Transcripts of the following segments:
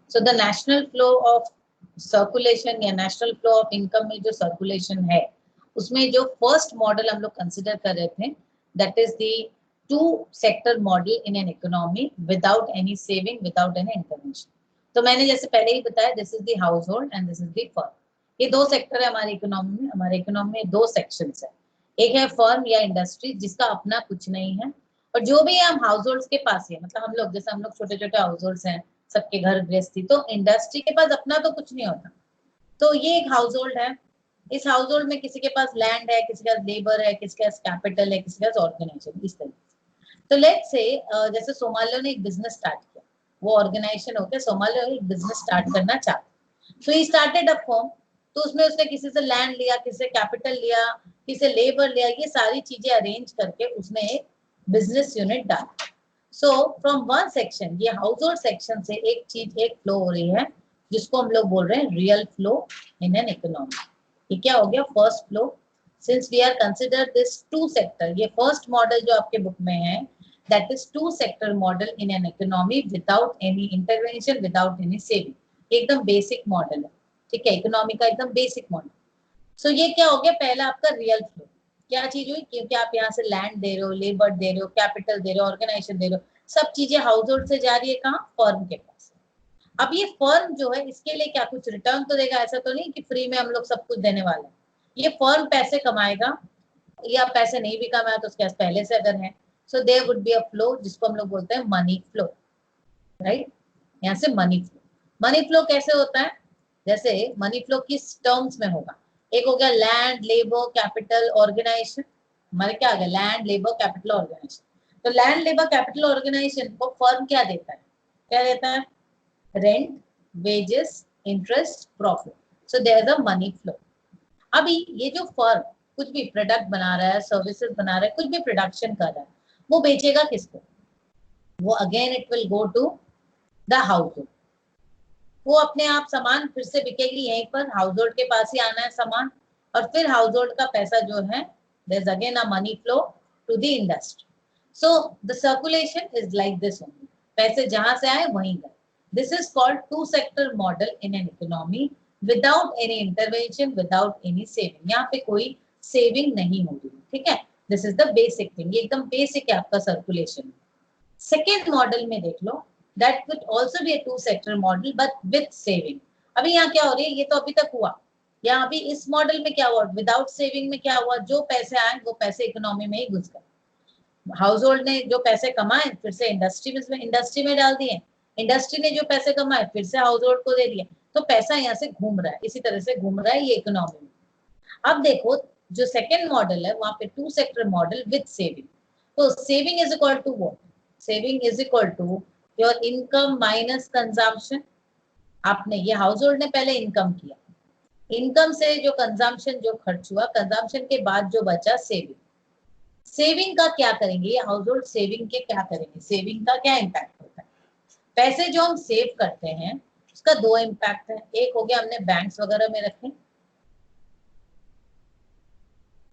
So the national flow of circulation या national flow of income में जो circulation है उसमें जो फर्स्ट मॉडल हम लोग कंसिडर कर रहे थे that is the two sector model in an economy without any saving without any intervention. तो मैंने जैसे पहले ही बताया this is the house hold and this is the firm. ये दो सेक्टर है हमारी इकोनॉमी में। हमारे इकोनॉमी में दो सेक्शंस है, एक है फर्म या इंडस्ट्री जिसका अपना कुछ नहीं है, और जो भी हम हाउस होल्ड के पास है, मतलब हम लोग जैसे हम लोग छोटे छोटे हाउस होल्ड हैं, सबके घर गृहस्थी, तो इंडस्ट्री के पास अपना तो कुछ नहीं होता। तो ये एक हाउस होल्ड है। इस हाउस होल्ड में किसी के पास लैंड है, किसी के पास लेबर है, किसी के पास कैपिटल है, किसी के पास ऑर्गेनाइजेशन, इस तरीके। तो लेट्स से जैसे सोमालिया ने एक बिजनेस स्टार्ट किया, वो ऑर्गेनाइजेशन होकर सोमालिया एक बिजनेस स्टार्ट करना चाहता, तो ही स्टार्टेड अ फर्म। तो उसमें उसने किसी से लैंड लिया, किसी से कैपिटल लिया, किसी से लेबर लिया, ये सारी चीजें अरेंज करके उसने एक बिजनेस यूनिट डाला। सो फ्रॉम वन सेक्शन, ये हाउस होल्ड सेक्शन से एक चीज एक फ्लो हो रही है जिसको हम लोग बोल रहे हैं real flow in an economy. ये क्या हो गया? First flow. Since we are consider this two sector, ये फर्स्ट मॉडल जो आपके बुक में है that is two sector model in an economy without any intervention without any saving, एकदम बेसिक मॉडल है, ठीक है, इकोनॉमी का एकदम बेसिक मॉडल। सो ये क्या हो गया? पहला आपका रियल फ्लो। क्या चीज हुई? क्योंकि आप यहाँ से लैंड दे रहे हो, लेबर दे रहे हो, कैपिटल दे रहे हो, ऑर्गेनाइजेशन दे रहे हो, सब चीजें हाउस होल्ड से जा रही है कहाँ? फर्म के पास। अब ये फर्म जो है इसके लिए क्या कुछ रिटर्न तो देगा? ऐसा तो नहीं कि फ्री में हम लोग सब कुछ देने वाले हैं। ये फर्म पैसे कमाएगा, या पैसे नहीं भी कमाया तो उसके पास पहले से अगर है, so there would be a flow जिसको हम लोग बोलते हैं मनी फ्लो, राइट? यहाँ से मनी फ्लो। मनी फ्लो कैसे होता है? जैसे मनी फ्लो किस टर्म्स में होगा? एक हो गया लैंड, लेबर, कैपिटल, ऑर्गेनाइजेशन। हमारे क्या आ गया? Land, labour, capital, organisation. तो लैंड, लेबर, कैपिटल, ऑर्गेनाइजेशन को फर्म क्या देता है? क्या देता है? Rent, wages, interest, profit. So there is a money flow. अभी ये जो फर्म कुछ भी प्रोडक्ट बना रहा है, सर्विसेज बना रहा है, कुछ भी प्रोडक्शन कर रहा है, वो बेचेगा किसको? वो again it will go to the household. वो अपने आप सामान फिर से बिकेगी यहीं पर, हाउस होल्ड के पास ही आना है सामान, और फिर हाउस होल्ड का पैसा जो है there is again a money flow to the industry. So the circulation is like this only, पैसे जहां से आए वहीं गए। This is called two sector model in an economy without any intervention without any saving. यहाँ पे कोई saving नहीं हो रही, ठीक है। This is the basic thing, ये एकदम बेसिक है आपका सर्कुलेशन। सेकेंड मॉडल में देख लो, that could also be a two sector model but with saving। अभी यहाँ क्या हो रही है? ये तो अभी तक हुआ। यहाँ अभी इस मॉडल में क्या हुआ? विदाउट सेविंग में क्या हुआ? जो पैसे आए वो पैसे इकोनॉमी में ही घुस गए। हाउस होल्ड ने जो पैसे कमाए फिर से इंडस्ट्री में डाल दिए, इंडस्ट्री ने जो पैसे कमाए फिर से हाउस होल्ड को दे दिए, तो पैसा यहाँ से घूम रहा है, इसी तरह से घूम रहा है ये इकोनॉमी में। अब देखो जो सेकेंड मॉडल है वहां पे two sector model with saving. तो saving is equal to what? Saving is equal to your income minus consumption. आपने ये हाउस होल्ड ने पहले इनकम किया, इनकम से जो कंजम्पशन जो खर्च हुआ, कंजम्पशन के बाद जो बचा सेविंग। सेविंग का क्या करेंगे ये हाउस होल्ड? सेविंग के क्या करेंगे? सेविंग का क्या इम्पैक्ट होता है? पैसे जो हम सेव करते हैं उसका दो इम्पैक्ट है। एक हो गया हमने बैंक्स वगैरह में रखे,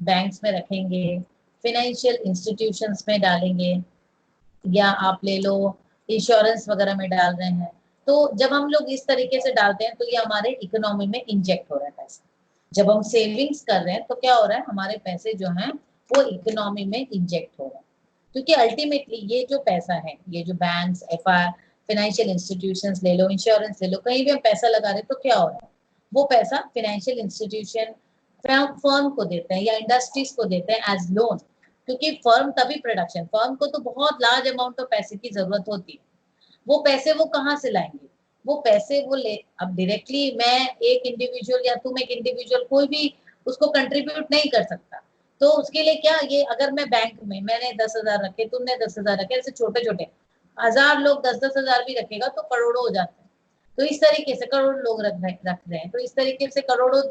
बैंक्स में रखेंगे, फाइनेंशियल इंस्टीट्यूशंस में डालेंगे, या आप ले लो इंश्योरेंस वगैरह में डाल रहे हैं। तो जब हम लोग इस तरीके से डालते हैं तो ये हमारे इकोनॉमी में इंजेक्ट हो रहा है पैसा। जब हम सेविंग्स कर रहे हैं तो क्या हो रहा है? हमारे पैसे जो हैं वो इकोनॉमी में इंजेक्ट हो रहा है, क्योंकि अल्टीमेटली ये जो पैसा है, ये जो बैंक्स, एफआई, फाइनेंशियल इंस्टीट्यूशंस ले लो, इंश्योरेंस ले लो, कहीं भी हम पैसा लगा रहे हैं तो क्या हो रहा है? वो पैसा फाइनेंशियल इंस्टीट्यूशन फर्म को देते हैं या इंडस्ट्रीज को देते हैं एज लोन, क्योंकि फर्म तभी प्रोडक्शन, फर्म को तो बहुत लार्ज अमाउंट ऑफ पैसे की जरूरत होती है। वो पैसे वो कहाँ से लाएंगे? वो पैसे वो ले, अब डायरेक्टली मैं एक इंडिविजुअल या तुम एक इंडिविजुअल कोई भी उसको कंट्रीब्यूट नहीं कर सकता। तो उसके लिए क्या, ये अगर मैं बैंक में मैंने 10,000 रखे, तुमने 10,000 रखे, ऐसे छोटे छोटे 1,000 लोग 10,000 भी रखेगा तो करोड़ों हो जाते हैं। तो इस तरीके से करोड़ लोग रख रहे हैं, तो इस तरीके से करोड़ों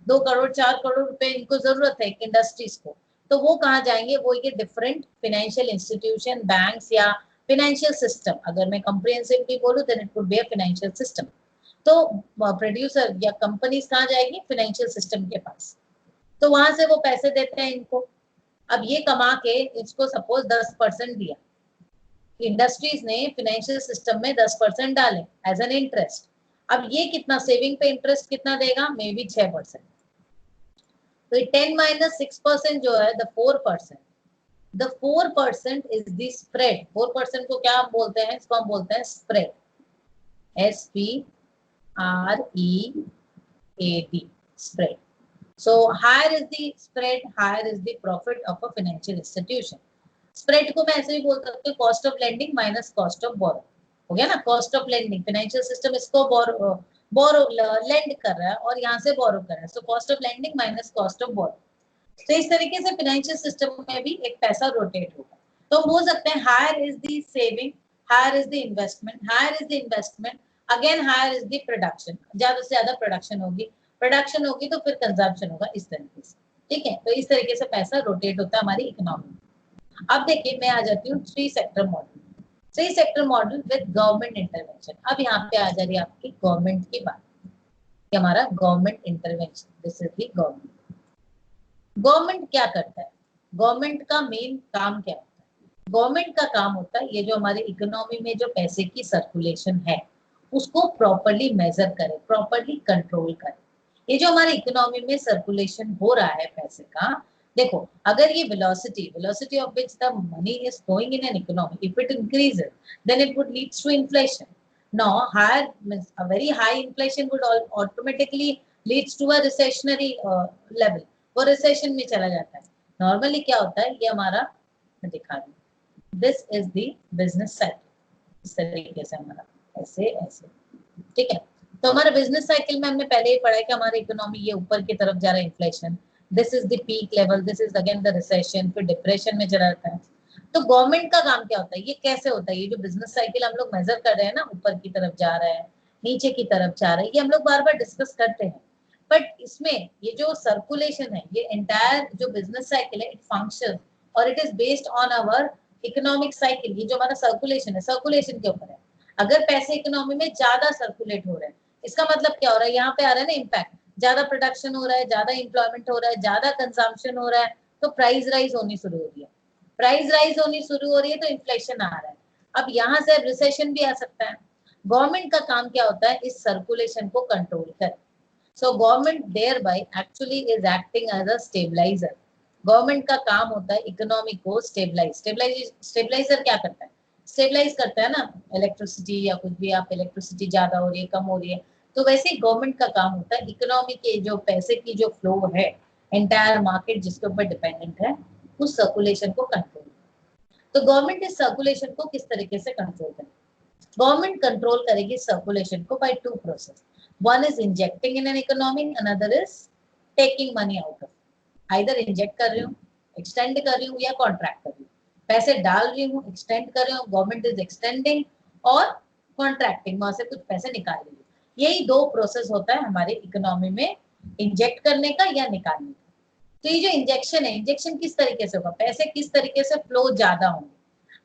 2 करोड़ 4 करोड़ रुपए इनको जरूरत है इंडस्ट्रीज को। तो वो कहाँ जाएंगे? वो ये डिफरेंट फाइनेंशियल इंस्टीट्यूशन, बैंक्स या फाइनेंशियल सिस्टम, अगर मैं कंप्रिहेंसिवली बोलूं then it would be a financial system. तो प्रोड्यूसर या कंपनीज कहाँ जाएगी? फाइनेंशियल सिस्टम के पास। तो वहां से वो पैसे देते हैं इनको। अब ये कमा के इसको सपोज 10% दिया, इंडस्ट्रीज ने फाइनेंशियल सिस्टम में 10% डाले एज एन इंटरेस्ट, अब ये कितना सेविंग पे इंटरेस्ट कितना देगा, मे बी 6%। तो 10 माइनस 6% जो है the 4%, the 4% is the spread. 4% को क्या हम बोलते हैं, इसको हम बोलते हैं spread, SPREAD, spread. So higher is the spread, higher is the profit of a financial institution. Spread को मैं ऐसे भी बोल सकती हूँ cost of lending minus cost of borrow, हो गया ना। Cost of lending, financial system इसको बोरो लेंड कर रहा है और यहाँ से बोरो कर रहा है, so cost of lending minus cost of borrow. तो इस तरीके से फाइनेंशियल सिस्टम में भी एक पैसा रोटेट होगा। तो हम बोल सकते हैं higher is the saving, higher is the investment, higher is the investment, again higher is the production, ज्यादा से ज्यादा प्रोडक्शन होगी, प्रोडक्शन होगी तो फिर कंजम्पशन होगा, इस तरीके से। ठीक है, तो इस तरीके से पैसा रोटेट होता है हमारी इकोनॉमी में। अब देखिए मैं आ जाती हूँ 3 sector model, 3 sector model with government intervention. अब यहाँ पे आ जा रही है आपकी गवर्नमेंट की बात कि हमारा government intervention, this is the government. Government क्या करता है, गवर्नमेंट का मेन काम क्या होता है? गवर्नमेंट का काम होता है ये जो हमारे इकोनॉमी में जो पैसे की सर्कुलेशन है उसको प्रॉपर्ली मेजर करे, प्रॉपर्ली कंट्रोल करे। ये जो हमारे इकोनॉमी में सर्कुलेशन हो रहा है पैसे का, देखो अगर ये velocity of which the money is flowing in an economy, if it increases then it would leads to inflation. Now higher means a very high inflation would automatically leads to a recessionary level, वो recession में चला जाता है। Normally क्या होता है, ये हमारा मैं दिखा दूं, this is the business cycle, इस तरीके से हमारा ऐसे ऐसे। ठीक है, तो हमारे बिजनेस साइकिल में हमने पहले ही पढ़ा है कि हमारी इकोनॉमी ये ऊपर की तरफ जा रहा है, inflation, this is the peak level, this is again the recession, फिर डिप्रेशन में चला जाता है। तो गवर्नमेंट का काम क्या होता है, ये कैसे होता है, ये जो बिजनेस साइकिल हम लोग मेजर कर रहे हैं ना, ऊपर की तरफ जा रहा है, नीचे की तरफ जा रहा है, ये हम लोग बार बार डिस्कस करते हैं। बट इसमें ये जो सर्कुलेशन है, ये एंटायर जो बिजनेस साइकिल है, इट फंक्शन और it is based on our economic cycle. ये जो हमारा सर्कुलेशन है, सर्कुलेशन के ऊपर है। अगर पैसे इकोनॉमी में ज्यादा सर्कुलेट हो रहे हैं, इसका मतलब क्या हो रहा है, यहाँ पे आ रहा है ना इम्पैक्ट, ज्यादा प्रोडक्शन हो रहा है, ज्यादा एम्प्लॉयमेंट हो रहा है, ज्यादा कंजम्पशन हो रहा है, तो प्राइस राइज होनी शुरू हो रही है। प्राइस राइज होनी शुरू हो रही है तो इन्फ्लेशन आ रहा है। अब यहाँ से रिसेशन भी आ सकता है। गवर्नमेंट का काम क्या होता है, इस सर्कुलेशन को कंट्रोल कर। So government thereby actually is acting as a stabilizer. Government का काम होता है इकोनॉमी को स्टेबलाइजर क्या करता है, स्टेबलाइज करता है ना, इलेक्ट्रिसिटी या कुछ भी, आप इलेक्ट्रिसिटी ज्यादा हो रही है, कम हो रही है, तो वैसे ही गवर्नमेंट का काम होता है इकोनॉमी के जो पैसे की जो फ्लो है, एंटायर मार्केट जिसके ऊपर डिपेंडेंट है, उस सर्कुलेशन को कंट्रोल। तो गवर्नमेंट इस सर्कुलेशन को किस तरीके से कंट्रोल करेगी, गवर्नमेंट कंट्रोल करेगी सर्कुलेशन को by 2 process. One is injecting in an economy, another is taking money out of. Either inject कर रही हूँ, extend कर रही हूँ या contract कर रही हूँ, पैसे डाल रही हूँ, extend कर रही हूँ, government is extending, और contracting, वहां से कुछ पैसे निकाल रही हूँ। यही 2 प्रोसेस होता है हमारे इकोनॉमी में, इंजेक्ट करने का या निकालने का। तो ये जो इंजेक्शन है, इंजेक्शन किस तरीके से होगा, पैसे किस तरीके से फ्लो ज्यादा होंगे।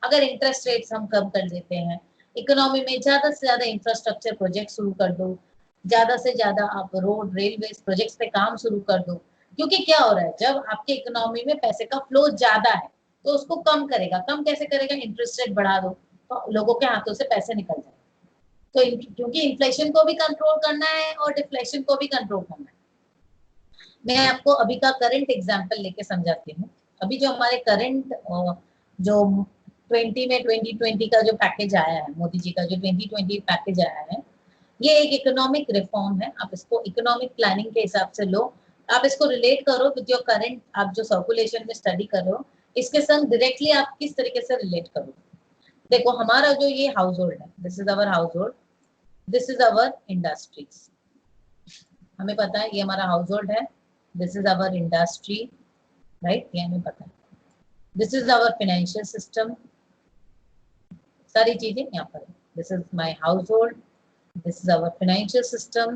अगर इंटरेस्ट रेट्स हम कम कर देते हैं, इकोनॉमी में ज्यादा से ज्यादा इंफ्रास्ट्रक्चर प्रोजेक्ट शुरू कर दो, ज्यादा से ज्यादा आप रोड रेलवे प्रोजेक्ट्स पे काम शुरू कर दो, क्योंकि क्या हो रहा है, जब आपके इकोनॉमी में पैसे का फ्लो ज्यादा है तो उसको कम करेगा। कम कैसे करेगा, इंटरेस्ट रेट बढ़ा दो तो लोगों के हाथों से पैसे निकल जाए। तो क्योंकि इन्फ्लेशन को भी कंट्रोल करना है और डिफ्लेशन को भी कंट्रोल करना है। मैं आपको अभी का करंट एग्जांपल लेके समझाती हूँ। अभी जो हमारे करंट जो 2020 का जो पैकेज आया है, मोदी जी का जो 2020 पैकेज आया है, ये एक इकोनॉमिक रिफॉर्म है। आप इसको इकोनॉमिक प्लानिंग के हिसाब से लो, आप इसको रिलेट करो विद योर करंट, आप जो सर्कुलेशन में स्टडी कर रहे हो इसके संग डायरेक्टली आप किस तरीके से रिलेट करो। देखो हमारा जो ये हाउस होल्ड है, this is our house hold, this is our industries. हमें पता है ये हमारा हाउस होल्ड है, this is our industry, right, ये हमें पता है। This is our financial system, सारी चीजें यहाँ पर। This is my house hold, this is our financial system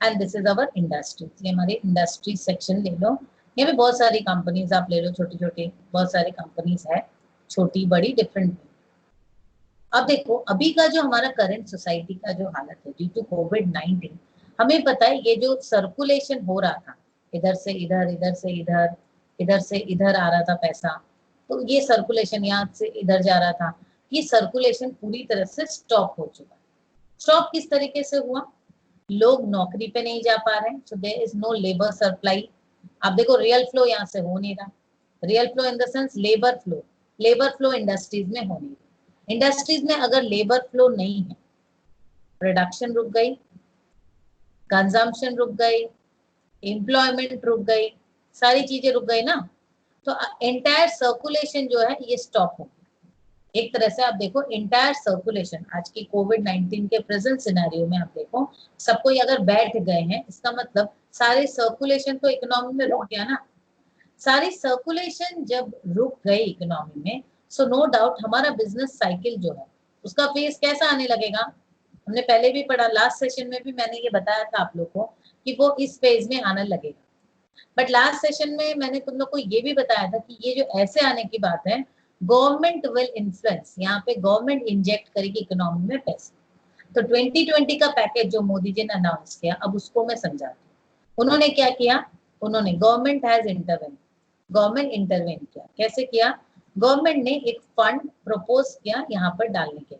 and this is our industry। ये हमारे इंडस्ट्री सेक्शन ले लो, यहाँ पे बहुत सारी कंपनीज आप ले लो, छोटी छोटी बहुत सारी कंपनीज है, छोटी बड़ी डिफरेंट। अब देखो अभी का जो हमारा करंट सोसाइटी का जो हालत है ड्यू टू कोविड-19, हमें पता है ये जो सर्कुलेशन हो रहा था, इधर से इधर, इधर से इधर, इधर से इधर आ रहा था पैसा, तो ये सर्कुलेशन यहाँ से इधर जा रहा था, ये सर्कुलेशन पूरी तरह से स्टॉप हो चुका है। स्टॉप किस तरीके से हुआ, लोग नौकरी पे नहीं जा पा रहे हैं, so there is no labour supply. आप देखो रियल फ्लो यहाँ से हो नहीं रहा, real flow in the sense labour flow industries में हो नहीं रहा। इंडस्ट्रीज में अगर लेबर फ्लो नहीं है, प्रोडक्शन रुक गई, कंजम्पशन रुक गई, एम्प्लॉयमेंट रुक गई, सारी चीजें रुक गई ना, तो एंटायर सर्कुलेशन जो है ये स्टॉप हो। एक तरह से आप देखो एंटायर सर्कुलेशन आज की कोविड-19 के प्रेजेंट सिनेरियो में आप देखो सब कोई अगर बैठ गए हैं, इसका मतलब सारे सर्कुलेशन तो इकोनॉमी में रुक गया ना। सारी सर्कुलेशन जब रुक गई इकोनॉमी में, सो नो डाउट हमारा बिजनेस साइकिल जो है उसका फेज कैसा आने लगेगा। हमने पहले भी पढ़ा, लास्ट सेशन में भी मैंने ये बताया था आप लोग को कि वो इस फेज में आने लगेगा। बट लास्ट सेशन में मैंने तुम लोग को ये भी बताया था कि ये जो ऐसे आने की बात है, गवर्नमेंट विल इन्फ्लुएंस, यहाँ पे गवर्नमेंट इंजेक्ट करेगी इकोनॉमी में पैसे। तो 2020 का पैकेज जो मोदी जी ने अनाउंस किया, अब उसको मैं समझाती हूँ। उन्होंने क्या किया, उन्होंने गवर्नमेंट इंटरवेन किया। कैसे किया, गवर्नमेंट ने एक फंड प्रपोज किया यहाँ पर डालने के।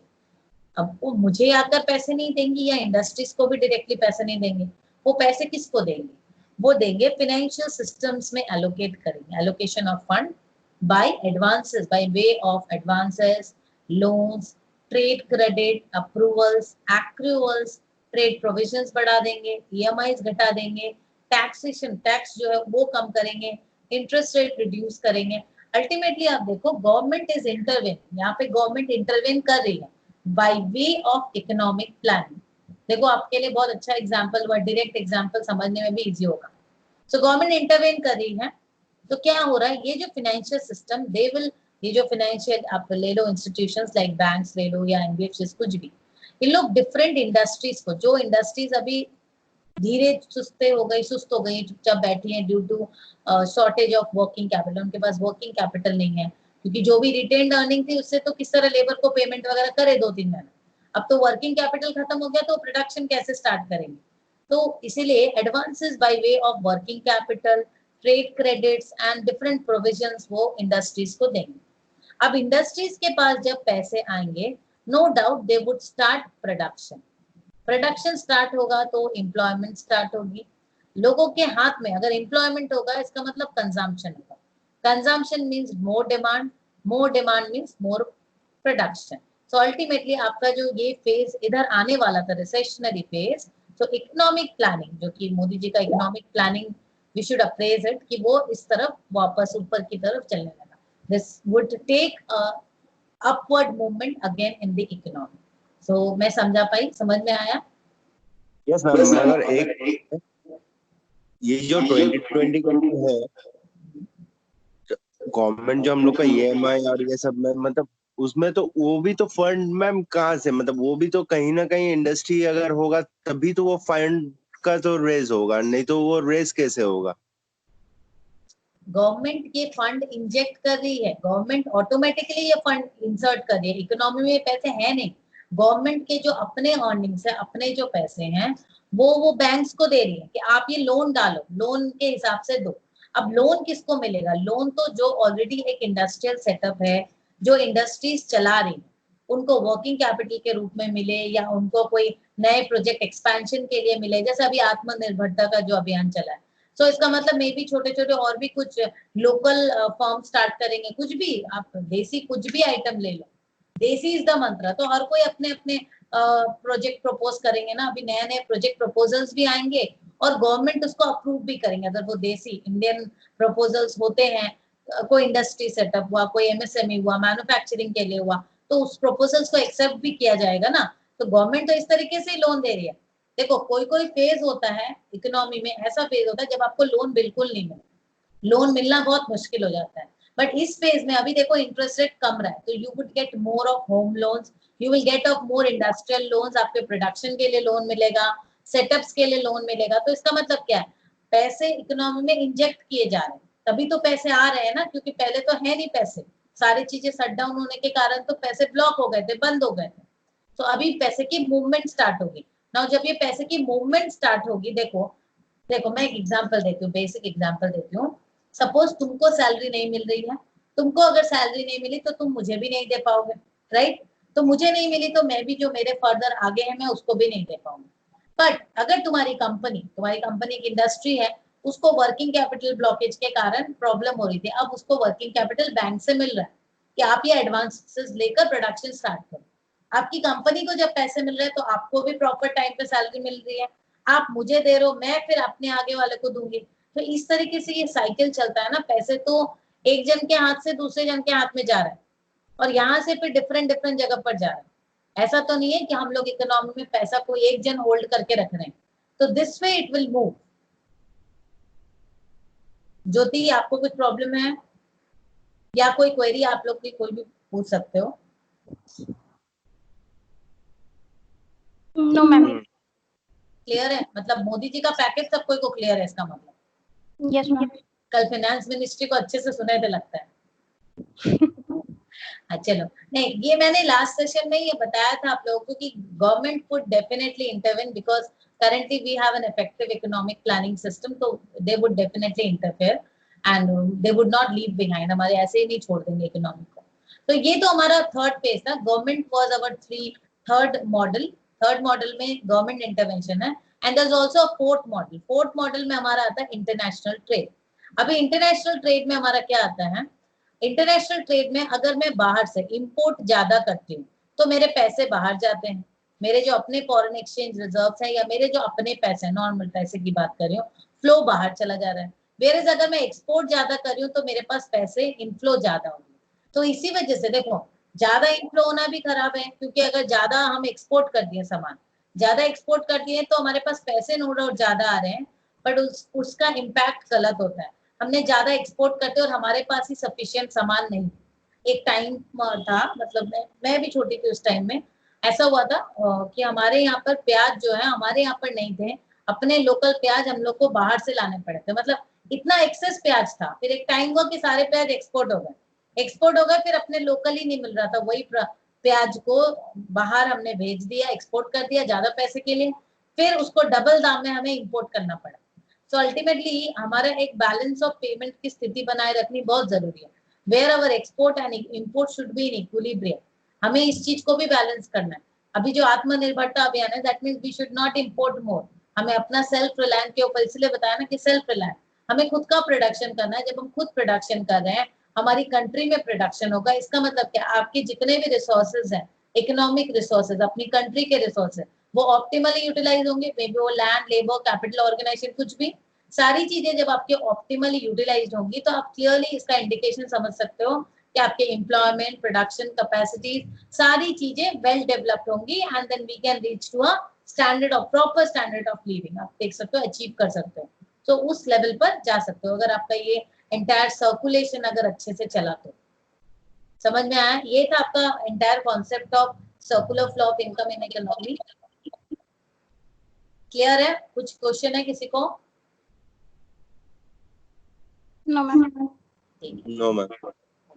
अब वो मुझे आकर पैसे नहीं देंगी या इंडस्ट्रीज को भी डायरेक्टली पैसे नहीं देंगे, वो पैसे किसको देंगे, वो देंगे फाइनेंशियल सिस्टम्स में एलोकेट करेंगे, allocation of fund by advances, by way of advances, loans, trade credit approvals, accruals, trade provisions बढ़ा देंगे, ईएमआईज घटा देंगे, टैक्सेशन टैक्स जो है वो कम करेंगे, इंटरेस्ट रेट रिड्यूस करेंगे। अल्टीमेटली आप देखो गवर्नमेंट इज इंटरवेन, यहाँ पे गवर्नमेंट इंटरवेन कर रही है bye way of economic planning. देखो आपके लिए बहुत अच्छा एग्जांपल हुआ, डायरेक्ट एग्जांपल समझने में भी इजी होगा। सो गवर्नमेंट इंटरवेन कर रही है, तो क्या हो रहा है, ये जो फाइनेंशियल सिस्टम दे विल, ये जो फाइनेंशियल आप ले लो इंस्टीट्यूशंस लाइक बैंक्स ले लो या एनबीएफसी कुछ भी, इन लोग डिफरेंट इंडस्ट्रीज को, जो इंडस्ट्रीज अभी धीरे सुस्त हो गई, चुपचाप बैठी हैं due to shortage of working capital, उनके पास वर्किंग कैपिटल नहीं है, क्योंकि जो भी रिटेन्ड अर्निंग थी उससे तो किस तरह लेबर को पेमेंट वगैरह करे 2-3 महीने, अब तो वर्किंग कैपिटल खत्म हो गया तो प्रोडक्शन कैसे स्टार्ट करेंगे। तो इसीलिए advances by way of working capital, trade credits and different provisions वो इंडस्ट्रीज को देंगे। अब इंडस्ट्रीज के पास जब पैसे आएंगे, no doubt they would start production, production start होगा तो एम्प्लॉयमेंट स्टार्ट होगी। लोगों के हाथ में अगर एम्प्लॉयमेंट होगा इसका मतलब कंजम्पशन होगा, consumption means more demand means more production. So ultimately आपका जो ये फेज इधर आने वाला था रिसेशनरी फेज, तो इकोनॉमिक प्लानिंग जो कि मोदी जी का economic planning, we should appraise it, कि वो इस तरफ वापस ऊपर की तरफ चलने लगा। This would take upward movement again in the economy. So मैं समझा पाई, समझ में आया? यस मैम, अगर एक ये जो 2020 है गवर्नमेंट जो हम लोग का ईएमआई और ये सब में, मतलब उसमें तो वो भी तो फंड मैम कहाँ से, मतलब वो भी तो कहीं ना कहीं इंडस्ट्री अगर होगा तभी तो वो फंड का तो रेज होगा, नहीं तो वो रेज कैसे होगा। गवर्नमेंट ये फंड इंजेक्ट कर रही है, गवर्नमेंट ऑटोमेटिकली ये फंड इंसर्ट कर रही है, इकोनॉमी में पैसे है नहीं, गवर्नमेंट के जो अपने अर्निंग्स है, अपने जो पैसे हैं वो बैंक्स को दे रही है कि आप ये लोन डालो, लोन के हिसाब से दो। अब लोन किसको मिलेगा, लोन तो जो ऑलरेडी एक इंडस्ट्रियल सेटअप है, जो इंडस्ट्रीज चला रही है, उनको वर्किंग कैपिटल के रूप में मिले या उनको कोई नए प्रोजेक्ट एक्सपेंशन के लिए मिले, जैसे अभी आत्मनिर्भरता का जो अभियान चला है। तो इसका मतलब मे भी छोटे छोटे और भी कुछ लोकल फॉर्म स्टार्ट करेंगे, कुछ भी आप देसी कुछ भी आइटम ले लो, देसी इज द मंत्र। तो हर कोई अपने अपने प्रोजेक्ट प्रपोज करेंगे ना, अभी नए नए प्रोजेक्ट प्रपोजल्स भी आएंगे और गवर्नमेंट उसको अप्रूव भी करेंगे अगर वो देसी इंडियन प्रपोजल्स होते हैं। कोई इंडस्ट्री सेटअप हुआ, कोई एमएसएमई हुआ, मैन्युफैक्चरिंग के लिए हुआ, तो उस प्रपोजल्स को एक्सेप्ट भी किया जाएगा ना। तो गवर्नमेंट तो इस तरीके से लोन दे रही है। देखो कोई कोई फेज होता है इकोनॉमी में, ऐसा फेज होता है जब आपको लोन बिल्कुल नहीं मिले, लोन मिलना बहुत मुश्किल हो जाता है। बट इस फेज में अभी देखो इंटरेस्ट रेट कम रहा है, तो you would get more of home loans, you will get of more industrial loans, आपके प्रोडक्शन के लिए लोन मिलेगा, सेटअप्स के लिए लोन मिलेगा। तो इसका मतलब क्या है, पैसे इकोनॉमी में इंजेक्ट किए जा रहे हैं, तभी तो पैसे आ रहे हैं ना, क्योंकि पहले तो है नहीं पैसे, सारी चीजें शट डाउन होने के कारण तो पैसे ब्लॉक हो गए थे, बंद हो गए थे। तो अभी पैसे की मूवमेंट स्टार्ट होगी ना। जब ये पैसे की मूवमेंट स्टार्ट होगी, देखो देखो मैं एक एग्जांपल देती हूँ, बेसिक एग्जांपल देती हूँ। सपोज तुमको सैलरी नहीं मिल रही है, तुमको अगर सैलरी नहीं मिली तो तुम मुझे भी नहीं दे पाओगे, राइट? तो मुझे नहीं मिली तो मैं भी जो मेरे फर्दर आगे हैं मैं उसको भी नहीं दे पाऊंगी। बट अगर तुम्हारी कंपनी की इंडस्ट्री है, उसको वर्किंग कैपिटल ब्लॉकेज के कारण प्रॉब्लम हो रही थी, अब उसको वर्किंग कैपिटल बैंक से मिल रहा है कि आप ये एडवांसेस लेकर प्रोडक्शन स्टार्ट करो। आपकी कंपनी को जब पैसे मिल रहे हैं तो आपको भी प्रॉपर टाइम पे सैलरी मिल रही है, आप मुझे दे रहे हो, मैं फिर अपने आगे वाले को दूंगी। तो इस तरीके से ये साइकिल चलता है ना, पैसे तो एक जन के हाथ से दूसरे जन के हाथ में जा रहा है और यहाँ से फिर डिफरेंट जगह पर जा रहा है। ऐसा तो नहीं है कि हम लोग इकोनॉमी में पैसा कोई एक जन होल्ड करके रख रहे हैं। तो this way it will move. Jyoti, आपको कुछ प्रॉब्लम है या कोई क्वेरी आप लोग की कोई भी पूछ सकते हो? No ma'am. क्लियर है? मतलब मोदी जी का पैकेज सब कोई को क्लियर है इसका मतलब? Yes ma'am. कल फाइनेंस मिनिस्ट्री को अच्छे से सुने थे लगता है। चलो, नहीं ये मैंने लास्ट सेशन में ये बताया था आप लोगों को कि government would definitely intervene because currently we have an effective economic planning system, so they would definitely interfere and they would not leave behind, हमारे ऐसे ही नहीं छोड़ देंगे इकोनॉमी को। तो ये तो हमारा थर्ड फेज था, government was our third model में गवर्नमेंट इंटरवेंशन है। And there is also a fourth model में हमारा आता है इंटरनेशनल ट्रेड। अभी इंटरनेशनल ट्रेड में हमारा क्या आता है? इंटरनेशनल ट्रेड में अगर मैं बाहर से इंपोर्ट ज्यादा करती हूँ तो मेरे पैसे बाहर जाते हैं, मेरे जो अपने फॉरेन एक्सचेंज रिजर्व्स हैं या मेरे जो अपने पैसे नॉर्मल पैसे की बात कर रही हूँ, फ्लो बाहर चला जा रहा है। वेरेज अगर मैं एक्सपोर्ट ज्यादा कर रही हूँ तो मेरे पास पैसे इनफ्लो ज्यादा होंगे। तो इसी वजह से देखो, ज्यादा इनफ्लो होना भी खराब है क्योंकि अगर ज्यादा हम एक्सपोर्ट कर दिए सामान, ज्यादा एक्सपोर्ट कर दिए तो हमारे पास पैसे नो डाउट ज्यादा आ रहे हैं, बट उसका इम्पैक्ट गलत होता है। हमने ज्यादा एक्सपोर्ट करते और हमारे पास ही सफिशिएंट सामान नहीं। एक टाइम था, मतलब मैं भी छोटी थी उस टाइम में, ऐसा हुआ था कि हमारे यहाँ पर प्याज जो है हमारे यहाँ पर नहीं थे, अपने लोकल प्याज हम लोग को बाहर से लाने पड़े थे। मतलब इतना एक्सेस प्याज था, फिर एक टाइम हुआ कि सारे प्याज एक्सपोर्ट हो गए, फिर अपने लोकल ही नहीं मिल रहा था, वही प्याज को बाहर हमने भेज दिया, एक्सपोर्ट कर दिया ज्यादा पैसे के लिए, फिर उसको डबल दाम में हमें इम्पोर्ट करना पड़ा। सो अल्टीमेटली हमारा एक बैलेंस ऑफ पेमेंट की स्थिति बनाए रखनी बहुत जरूरी है, where our export and import should be in equilibrium. हमें इस चीज को भी बैलेंस करना है। अभी जो आत्मनिर्भरता अभियान है, that means we should not import more. हमें अपना सेल्फ रिलायंस के ऊपर इसलिए बताया ना कि सेल्फ रिलायंस, हमें खुद का प्रोडक्शन करना है। जब हम खुद प्रोडक्शन कर रहे हैं, हमारी कंट्री में प्रोडक्शन होगा, इसका मतलब क्या, आपके जितने भी रिसोर्सेज हैं, इकोनॉमिक रिसोर्सेज, अपनी कंट्री के रिसोर्सेज, वो ऑप्टिमली यूटिलाइज होंगे। मे बी वो लैंड, लेबर, कैपिटल, ऑर्गेनाइजेशन, कुछ भी, सारी चीजें जब आपके ऑप्टिमली यूटिलाइज होंगी तो आप क्लियरली इसका इंडिकेशन समझ सकते हो कि आपके एम्प्लॉयमेंट, प्रोडक्शन कैपेसिटी, सारी चीजें वेल डेवलप्ड होंगी and then we can reach to a standard of proper standard of living. आप देख सकते हो, अचीव कर सकते हो, तो उस लेवल पर जा सकते हो अगर आपका ये एंटायर सर्कुलेशन अगर अच्छे से चला तो। समझ में आया? ये था आपका entire concept of circular flow of income in economy. Clear है? कुछ क्वेश्चन है किसी को? No ma'am. No ma'am.